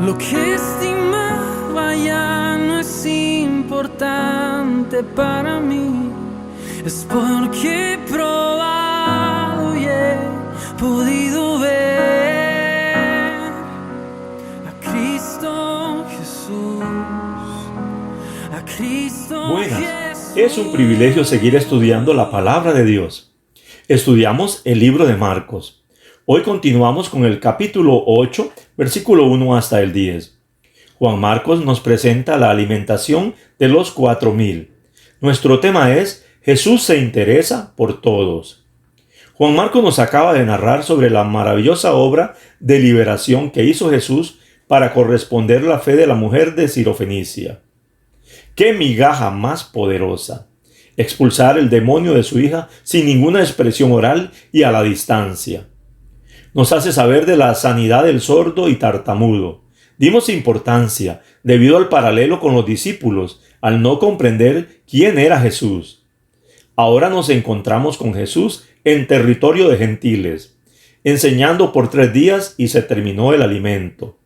Lo que estimaba ya no es importante para mí. Es porque he probado y he podido ver a Cristo Jesús. A Cristo Buenas. Jesús. Es un privilegio seguir estudiando la palabra de Dios. Estudiamos el libro de Marcos. Hoy continuamos con el capítulo 8, versículo 1 hasta el 10. Juan Marcos nos presenta la alimentación de los 4,000. Nuestro tema es Jesús se interesa por todos. Juan Marcos nos acaba de narrar sobre la maravillosa obra de liberación que hizo Jesús para corresponder la fe de la mujer de Sirofenicia. ¡Qué migaja más poderosa! Expulsar el demonio de su hija sin ninguna expresión oral y a la distancia. Nos hace saber de la sanidad del sordo y tartamudo. Dimos importancia debido al paralelo con los discípulos al no comprender quién era Jesús. Ahora nos encontramos con Jesús en territorio de gentiles, enseñando por 3 días y se terminó el alimento.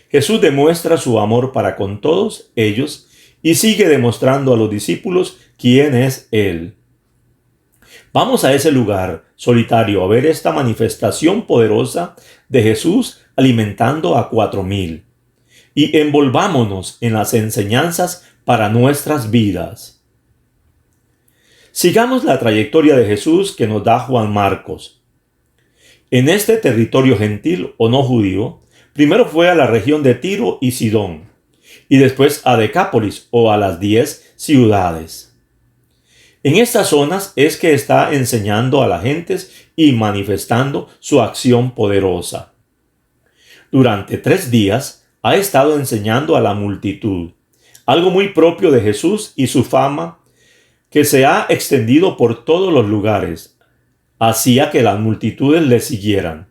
Jesús demuestra su amor para con todos ellos y sigue demostrando a los discípulos quién es Él. Vamos a ese lugar solitario a ver esta manifestación poderosa de Jesús alimentando a 4,000. Y envolvámonos en las enseñanzas para nuestras vidas. Sigamos la trayectoria de Jesús que nos da Juan Marcos. En este territorio gentil o no judío, primero fue a la región de Tiro y Sidón, y después a Decápolis o a las 10 ciudades. En estas zonas es que está enseñando a las gentes y manifestando su acción poderosa. Durante 3 días ha estado enseñando a la multitud, algo muy propio de Jesús y su fama que se ha extendido por todos los lugares. Hacía que las multitudes le siguieran,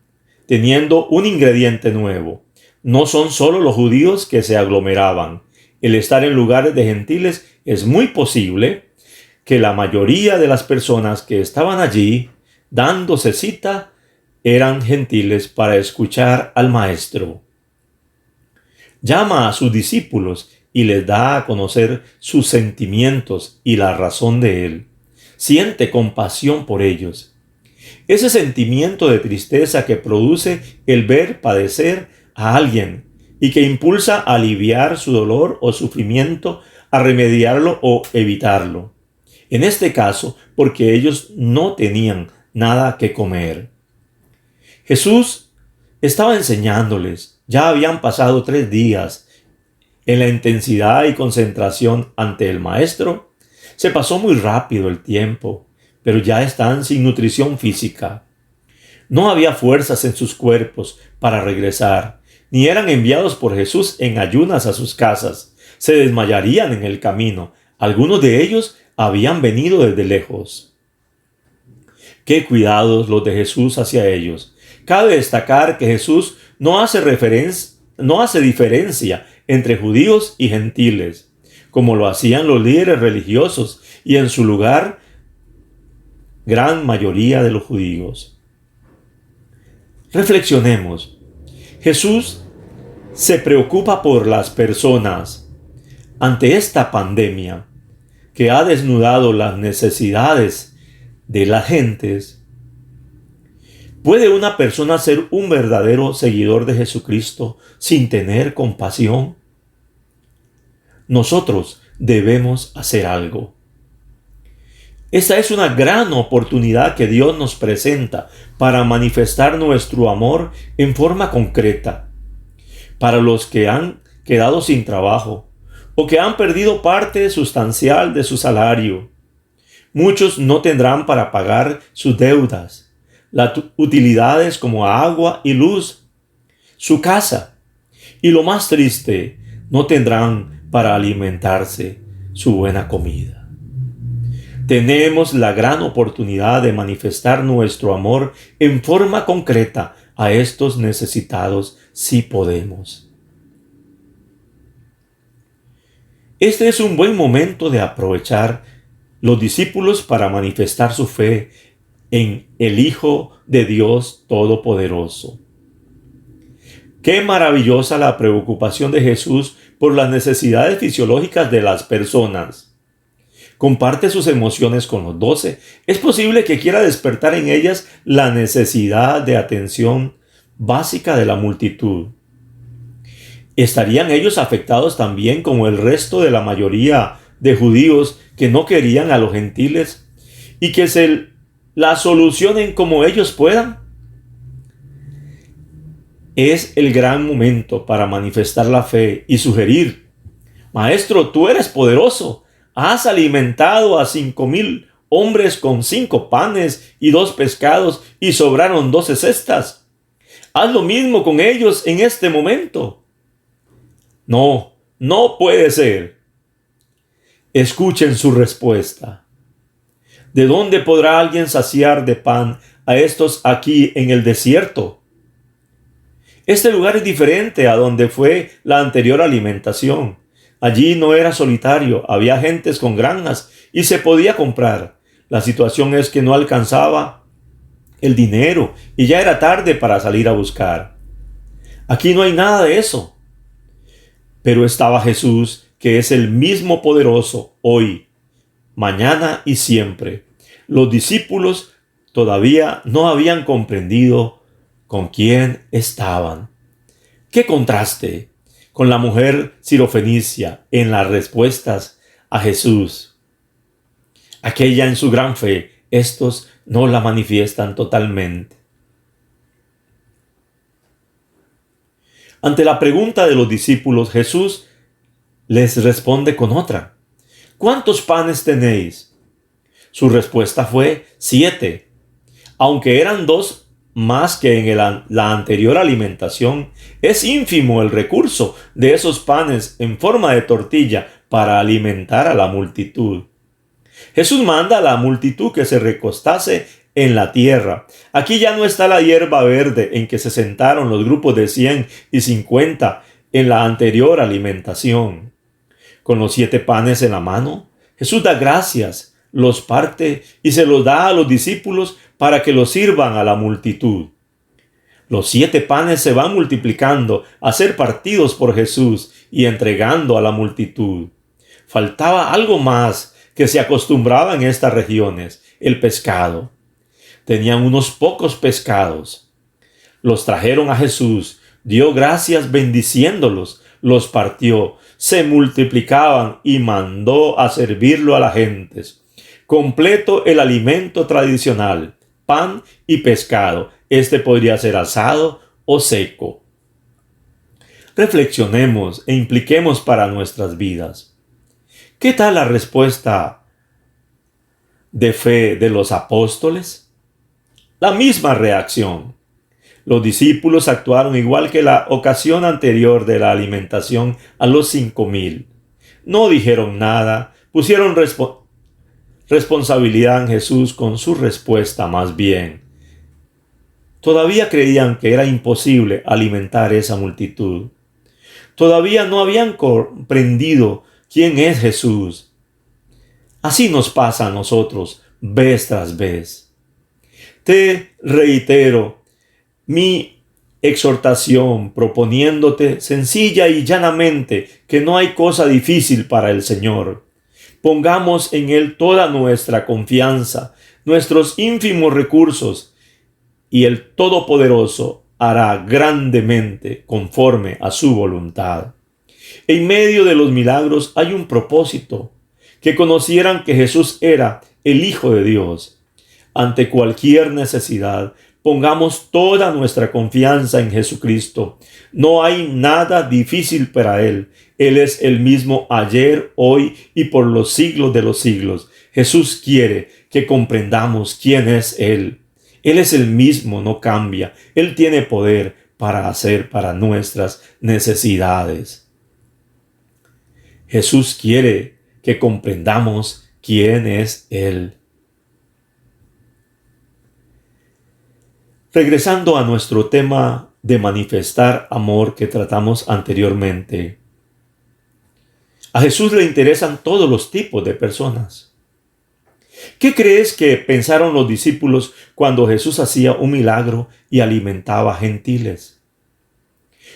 teniendo un ingrediente nuevo. No son solo los judíos que se aglomeraban. El estar en lugares de gentiles es muy posible que la mayoría de las personas que estaban allí dándose cita eran gentiles para escuchar al Maestro. Llama a sus discípulos y les da a conocer sus sentimientos y la razón de Él. Siente compasión por ellos. Ese sentimiento de tristeza que produce el ver padecer a alguien y que impulsa a aliviar su dolor o sufrimiento, a remediarlo o evitarlo. En este caso, porque ellos no tenían nada que comer. Jesús estaba enseñándoles. Ya habían pasado 3 días. En la intensidad y concentración ante el Maestro, se pasó muy rápido el tiempo, pero ya están sin nutrición física. No había fuerzas en sus cuerpos para regresar, ni eran enviados por Jesús en ayunas a sus casas. Se desmayarían en el camino. Algunos de ellos habían venido desde lejos. Qué cuidados los de Jesús hacia ellos. Cabe destacar que Jesús no hace diferencia entre judíos y gentiles, como lo hacían los líderes religiosos y en su lugar, gran mayoría de los judíos. Reflexionemos. Jesús se preocupa por las personas. Ante esta pandemia que ha desnudado las necesidades de las gentes, ¿puede una persona ser un verdadero seguidor de Jesucristo sin tener compasión? Nosotros debemos hacer algo. Esta es una gran oportunidad que Dios nos presenta para manifestar nuestro amor en forma concreta. Para los que han quedado sin trabajo o que han perdido parte sustancial de su salario. Muchos no tendrán para pagar sus deudas, las utilidades como agua y luz, su casa. Y lo más triste, no tendrán para alimentarse su buena comida. Tenemos la gran oportunidad de manifestar nuestro amor en forma concreta a estos necesitados si podemos. Este es un buen momento de aprovechar los discípulos para manifestar su fe en el Hijo de Dios Todopoderoso. Qué maravillosa la preocupación de Jesús por las necesidades fisiológicas de las personas. Comparte sus emociones con los 12. Es posible que quiera despertar en ellas la necesidad de atención básica de la multitud. ¿Estarían ellos afectados también como el resto de la mayoría de judíos que no querían a los gentiles y que se la solucionen como ellos puedan? Es el gran momento para manifestar la fe y sugerir: Maestro, tú eres poderoso. Has alimentado a 5,000 hombres con 5 panes y 2 pescados y sobraron 12 cestas. Haz lo mismo con ellos en este momento. No, no puede ser. Escuchen su respuesta. ¿De dónde podrá alguien saciar de pan a estos aquí en el desierto? Este lugar es diferente a donde fue la anterior alimentación. Allí no era solitario, había gentes con granjas y se podía comprar. La situación es que no alcanzaba el dinero y ya era tarde para salir a buscar. Aquí no hay nada de eso. Pero estaba Jesús, que es el mismo poderoso hoy, mañana y siempre. Los discípulos todavía no habían comprendido con quién estaban. ¡Qué contraste con la mujer sirofenicia en las respuestas a Jesús! Aquella en su gran fe, estos no la manifiestan totalmente. Ante la pregunta de los discípulos, Jesús les responde con otra. ¿Cuántos panes tenéis? Su respuesta fue 7. Aunque eran 2 más que en la anterior alimentación, es ínfimo el recurso de esos panes en forma de tortilla para alimentar a la multitud. Jesús manda a la multitud que se recostase en la tierra. Aquí ya no está la hierba verde en que se sentaron los grupos de 100 y 50 en la anterior alimentación. Con los 7 panes en la mano, Jesús da gracias, los parte y se los da a los discípulos para que los sirvan a la multitud. Los 7 panes se van multiplicando a ser partidos por Jesús y entregando a la multitud. Faltaba algo más que se acostumbraba en estas regiones: el pescado. Tenían unos pocos pescados. Los trajeron a Jesús, dio gracias bendiciéndolos, los partió, se multiplicaban y mandó a servirlo a las gentes. Completo el alimento tradicional, pan y pescado. Este podría ser asado o seco. Reflexionemos e impliquemos para nuestras vidas. ¿Qué tal la respuesta de fe de los apóstoles? La misma reacción. Los discípulos actuaron igual que la ocasión anterior de la alimentación a los 5,000. No dijeron nada, pusieron responsabilidad en Jesús con su respuesta más bien. Todavía creían que era imposible alimentar esa multitud. Todavía no habían comprendido quién es Jesús. Así nos pasa a nosotros vez tras vez. Te reitero mi exhortación proponiéndote sencilla y llanamente que no hay cosa difícil para el Señor. Pongamos en Él toda nuestra confianza, nuestros ínfimos recursos, y el Todopoderoso hará grandemente conforme a su voluntad. En medio de los milagros hay un propósito: que conocieran que Jesús era el Hijo de Dios. Ante cualquier necesidad, pongamos toda nuestra confianza en Jesucristo. No hay nada difícil para Él. Él es el mismo ayer, hoy y por los siglos de los siglos. Jesús quiere que comprendamos quién es Él. Él es el mismo, no cambia. Él tiene poder para hacer para nuestras necesidades. Jesús quiere que comprendamos quién es Él. Regresando a nuestro tema de manifestar amor que tratamos anteriormente, a Jesús le interesan todos los tipos de personas. ¿Qué crees que pensaron los discípulos cuando Jesús hacía un milagro y alimentaba a gentiles?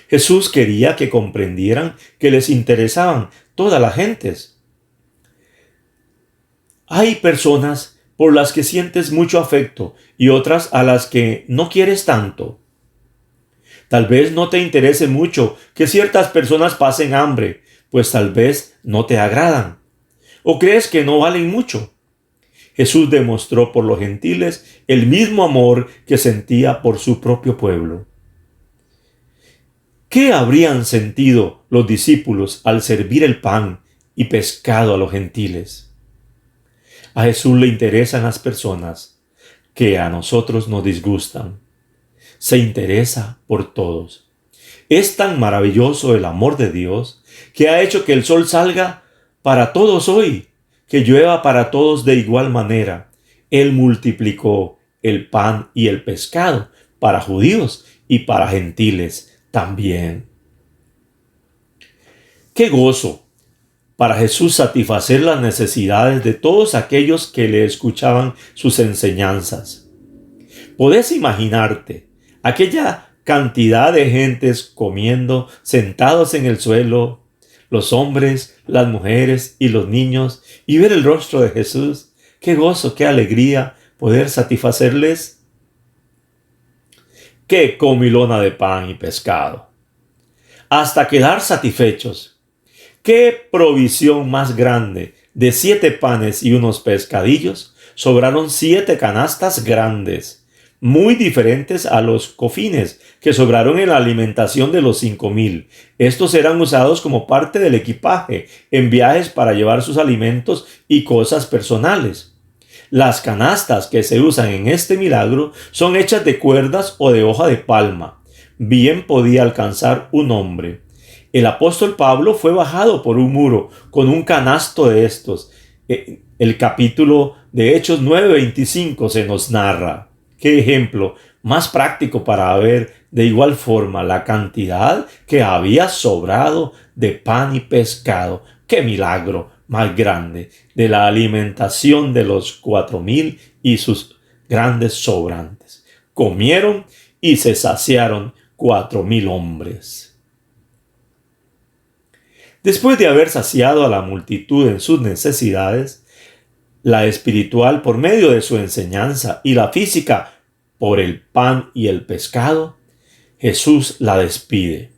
Jesús quería que comprendieran que les interesaban todas las gentes. Hay personas por las que sientes mucho afecto y otras a las que no quieres tanto. Tal vez no te interese mucho que ciertas personas pasen hambre, pues tal vez no te agradan. ¿O crees que no valen mucho? Jesús demostró por los gentiles el mismo amor que sentía por su propio pueblo. ¿Qué habrían sentido los discípulos al servir el pan y pescado a los gentiles? A Jesús le interesan las personas que a nosotros nos disgustan. Se interesa por todos. Es tan maravilloso el amor de Dios que ha hecho que el sol salga para todos hoy, que llueva para todos de igual manera. Él multiplicó el pan y el pescado para judíos y para gentiles también. ¡Qué gozo para Jesús satisfacer las necesidades de todos aquellos que le escuchaban sus enseñanzas! ¿Podés imaginarte aquella cantidad de gentes comiendo, sentados en el suelo, los hombres, las mujeres y los niños, y ver el rostro de Jesús? ¡Qué gozo, qué alegría poder satisfacerles! ¡Qué comilona de pan y pescado! Hasta quedar satisfechos. ¡Qué provisión más grande! De 7 panes y unos pescadillos, sobraron 7 canastas grandes, muy diferentes a los cofines que sobraron en la alimentación de los 5,000. Estos eran usados como parte del equipaje en viajes para llevar sus alimentos y cosas personales. Las canastas que se usan en este milagro son hechas de cuerdas o de hoja de palma. Bien podía alcanzar un hombre. El apóstol Pablo fue bajado por un muro con un canasto de estos. El capítulo de Hechos 9:25 se nos narra. Qué ejemplo más práctico para ver de igual forma la cantidad que había sobrado de pan y pescado. ¡Qué milagro más grande de la alimentación de los 4,000 y sus grandes sobrantes! Comieron y se saciaron 4,000 hombres. Después de haber saciado a la multitud en sus necesidades, la espiritual por medio de su enseñanza y la física por el pan y el pescado, Jesús la despide.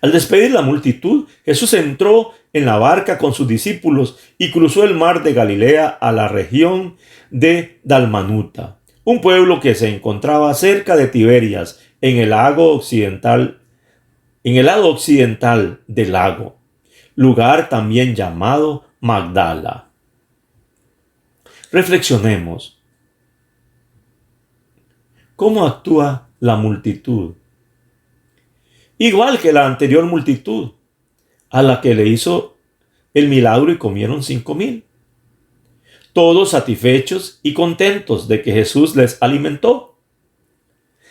Al despedir la multitud, Jesús entró en la barca con sus discípulos y cruzó el mar de Galilea a la región de Dalmanuta, un pueblo que se encontraba cerca de Tiberias, en el lado occidental del lago, lugar también llamado Magdala. Reflexionemos. ¿Cómo actúa la multitud? Igual que la anterior multitud, a la que le hizo el milagro y comieron 5,000. Todos satisfechos y contentos de que Jesús les alimentó.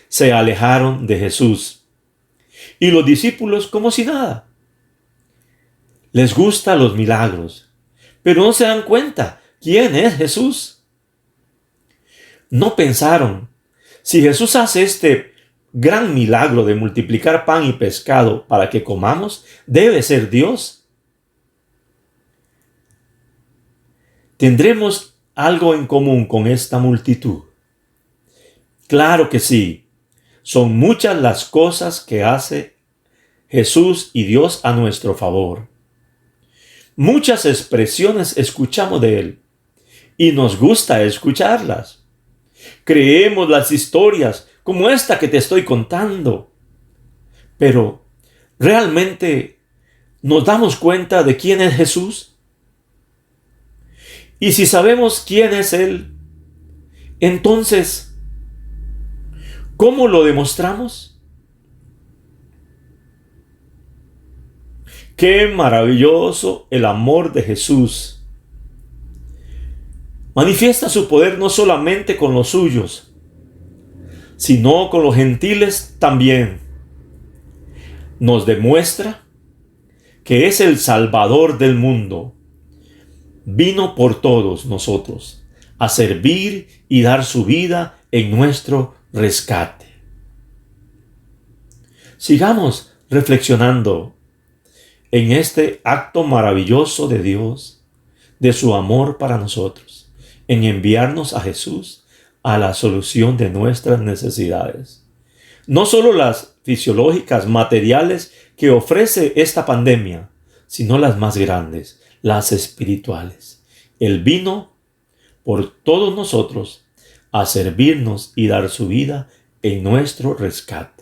Se alejaron de Jesús. Y los discípulos como si nada. Les gustan los milagros, pero no se dan cuenta quién es Jesús. No pensaron, si Jesús hace este gran milagro de multiplicar pan y pescado para que comamos, debe ser Dios. ¿Tendremos algo en común con esta multitud? Claro que sí. Son muchas las cosas que hace Jesús y Dios a nuestro favor. Muchas expresiones escuchamos de Él y nos gusta escucharlas. Creemos las historias como esta que te estoy contando. Pero, ¿realmente nos damos cuenta de quién es Jesús? Y si sabemos quién es Él, entonces, ¿cómo lo demostramos? ¡Qué maravilloso el amor de Jesús! Manifiesta su poder no solamente con los suyos, sino con los gentiles también. Nos demuestra que es el Salvador del mundo. Vino por todos nosotros a servir y dar su vida en nuestro rescate. Sigamos reflexionando en este acto maravilloso de Dios, de su amor para nosotros, en enviarnos a Jesús a la solución de nuestras necesidades. No solo las fisiológicas, materiales que ofrece esta pandemia, sino las más grandes, las espirituales. Él vino por todos nosotros a servirnos y dar su vida en nuestro rescate.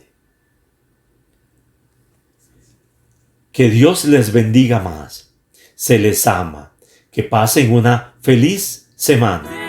Que Dios les bendiga más. Se les ama. Que pasen una feliz semana.